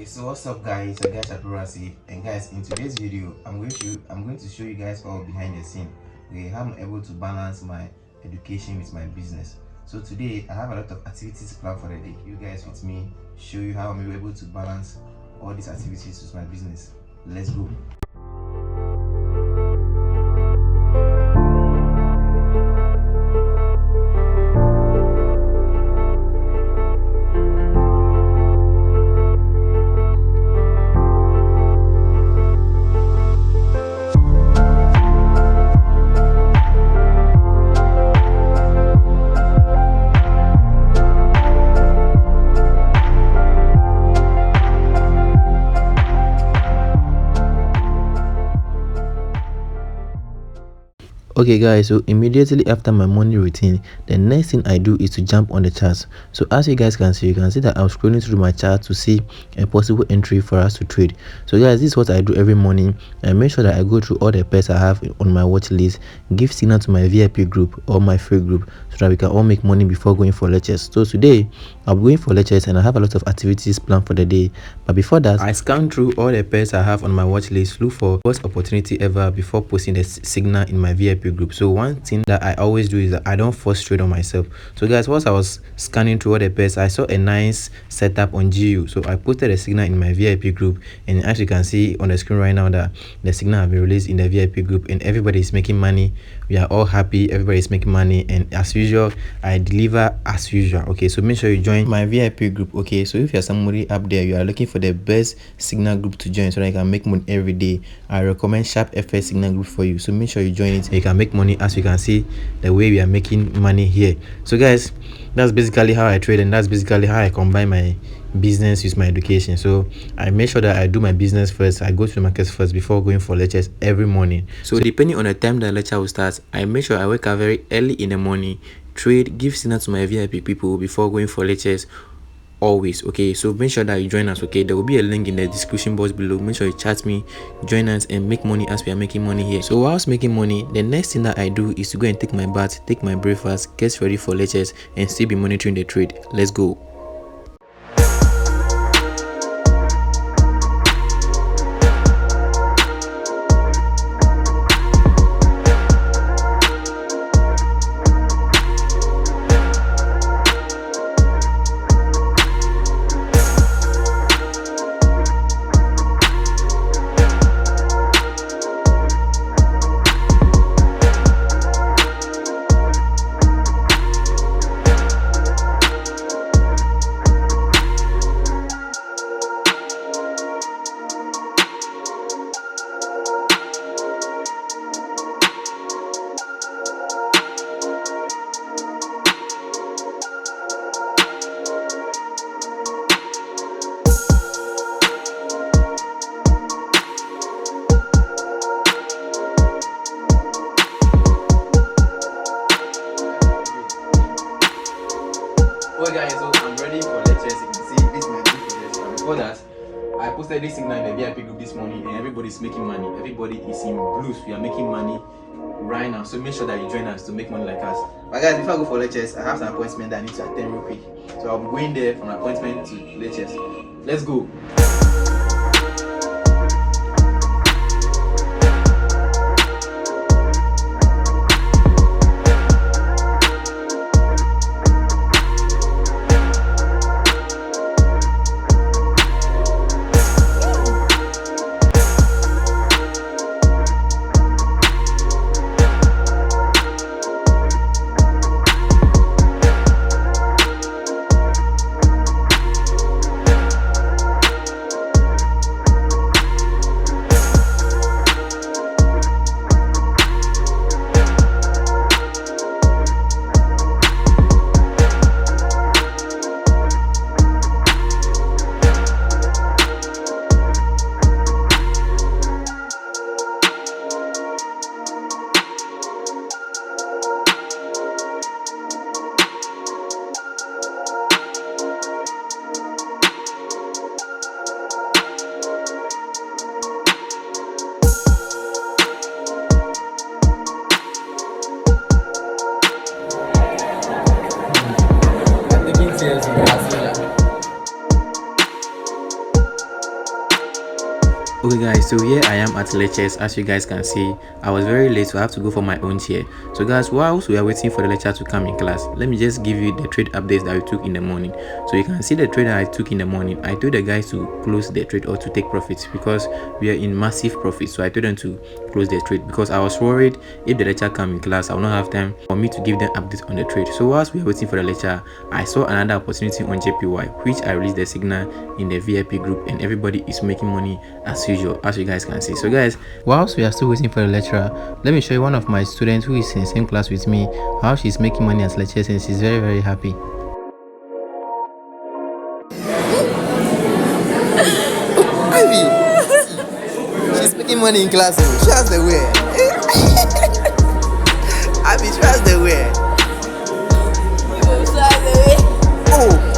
Okay, so what's up guys? So guys, Shapiro, and guys, in today's video I'm going to show you guys all behind the scene, okay, how I'm able to balance my education with my business. So today I have a lot of activities planned for the day. You guys with me, show you how I'm able to balance all these activities with my business. Let's go. Okay guys, so immediately after my morning routine, the next thing I do is to jump on the charts. So as you guys can see, you can see that I'm scrolling through my chart to see a possible entry for us to trade. So guys, this is what I do every morning. I make sure that I go through all the pairs I have on my watch list, give signal to my VIP group or my free group so that we can all make money before going for lectures. So today I'm going for lectures and I have a lot of activities planned for the day, but before that I scan through all the pairs I have on my watch list, look for best opportunity ever before posting the signal in my VIP group. So one thing that I always do is that I don't force trade on myself. So guys, whilst I was scanning through all the pairs, I saw a nice setup on GU, so I posted a signal in my VIP group, and as you can see on the screen right now that the signal have been released in the VIP group and everybody is making money. We are all happy, everybody is making money, and as usual I deliver as usual. Okay, so make sure you join my VIP group. Okay, so if you're somebody up there, you are looking for the best signal group to join so that you can make money every day, I recommend Sharp FS signal group for you. So make sure you join it, you can make money. As you can see the way we are making money here. So guys, that's basically how I trade, and that's basically how I combine my business with my education. So I make sure that I do my business first, I go to the markets first before going for lectures every morning. So depending on the time the lecture will start, I make sure I wake up very early in the morning, trade, give signal to my VIP people before going for lectures always. Okay, so make sure that you join us. Okay, there will be a link in the description box below. Make sure you chat me, join us, and make money as we are making money here. So whilst making money, the next thing that I do is to go and take my bath, take my breakfast, get ready for lectures, and still be monitoring the trade. Let's go. Well guys, so I'm ready for lectures. You can see this is my group lecture. Before that, I posted this signal in the VIP group this morning, and everybody's making money. Everybody is in blues. We are making money right now. So make sure that you join us to make money like us. But guys, before I go for lectures, I have some appointment that I need to attend real quick. So I'm going there from appointment to lectures. Let's go. so here I am at lectures. As you guys can see, I was very late, so I have to go for my own chair. So guys, whilst we are waiting for the lecturer to come in class, let me just give you the trade updates that we took in the morning. So you can see the trade that I took in the morning. I told the guys to close the trade or to take profits because we are in massive profit. So I told them to close the trade because I was worried if the lecturer come in class, I will not have time for me to give them updates on the trade. So whilst we are waiting for the lecturer, I saw another opportunity on JPY, which I released the signal in the VIP group, and everybody is making money as usual, as you guys can see. So guys, whilst we are still waiting for the lecturer, let me show you one of my students who is in the same class with me, how she's making money as lecturer, and she's very happy. Baby, she's making money in class. She has the way. Abby, she has the way. Oh.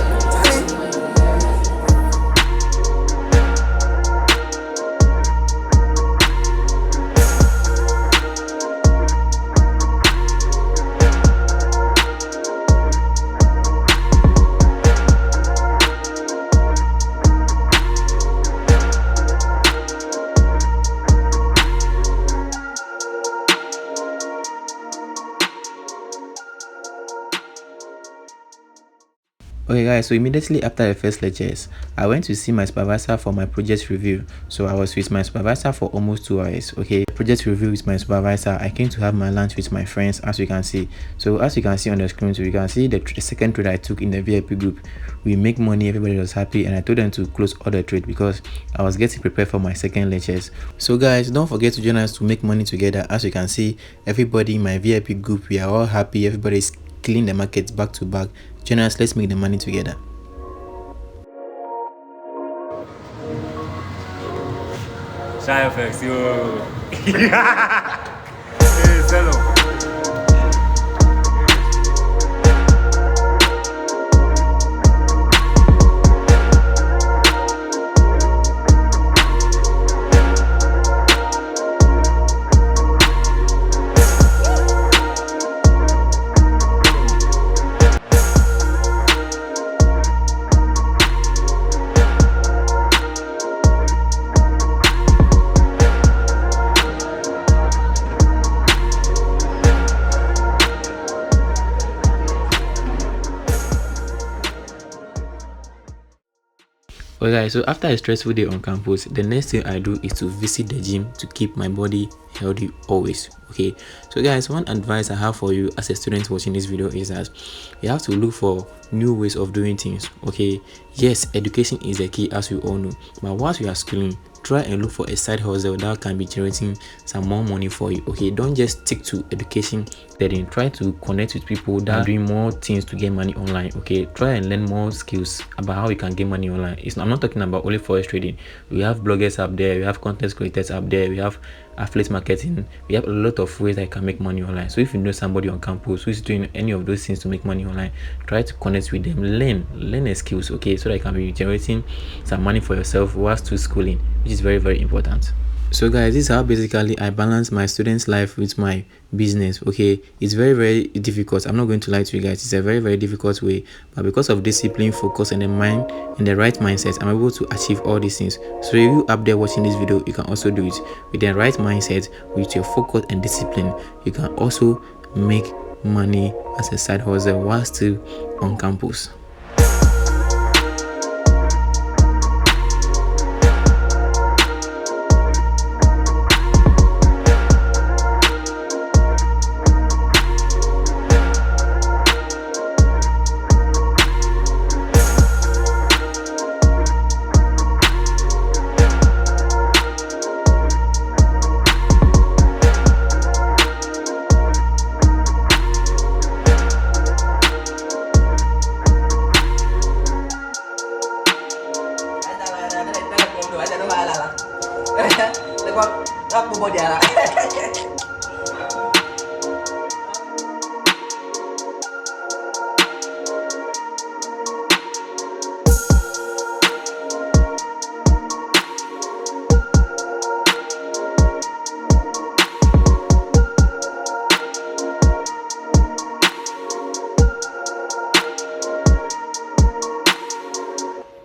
Okay guys, so immediately after the first lectures, I went to see my supervisor for my project review. So I was with my supervisor for almost 2 hours. Okay, project review with my supervisor. I came to have my lunch with my friends, as you can see. So as you can see on the screen, so you can see the second trade I took in the VIP group. We make money, everybody was happy, and I told them to close all the trade because I was getting prepared for my second lectures. So guys, don't forget to join us to make money together. As you can see, everybody in my VIP group, we are all happy. Everybody's clean the markets back to back. Join us, let's make the money together. Forex, yo. Hey, Selo. Okay guys, so after a stressful day on campus, the next thing I do is to visit the gym to keep my body healthy always. Okay, so guys, one advice I have for you as a student watching this video is that you have to look for new ways of doing things. Okay, yes, education is the key, as we all know, but whilst you are schooling, try and look for a side hustle that can be generating some more money for you. Okay, don't just stick to education, then try to connect with people that are doing more things to get money online. Okay, try and learn more skills about how you can get money online. I'm not talking about only forex trading. We have bloggers up there, we have content creators up there, we have affiliate marketing, we have a lot of ways that you can make money online. So if you know somebody on campus who is doing any of those things to make money online, try to connect with them, learn the skills, okay, so that you can be generating some money for yourself whilst still schooling, which is very important. So guys, this is how basically I balance my students' life with my business. Okay, it's very difficult. I'm not going to lie to you guys, it's a very difficult way, but because of discipline, focus, and the mind and the right mindset, I'm able to achieve all these things. So if you up there watching this video, you can also do it with the right mindset, with your focus and discipline. You can also make money as a side hustle while still on campus.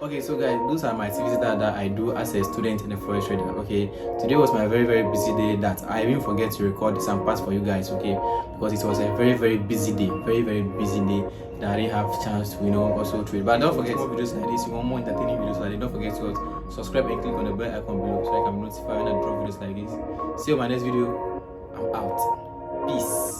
Okay, Okay, so guys, those are my activities that I do as a student and a forex trader. Okay, today was my very very busy day that I even forget to record some parts for you guys. Okay, because it was a very very busy day, very busy day that I didn't have chance to also trade. But don't forget more videos like this. You want more entertaining videos like this? Don't forget to subscribe and click on the bell icon below so I can be notified when I drop videos like this. See you in my next video. I'm out. Peace.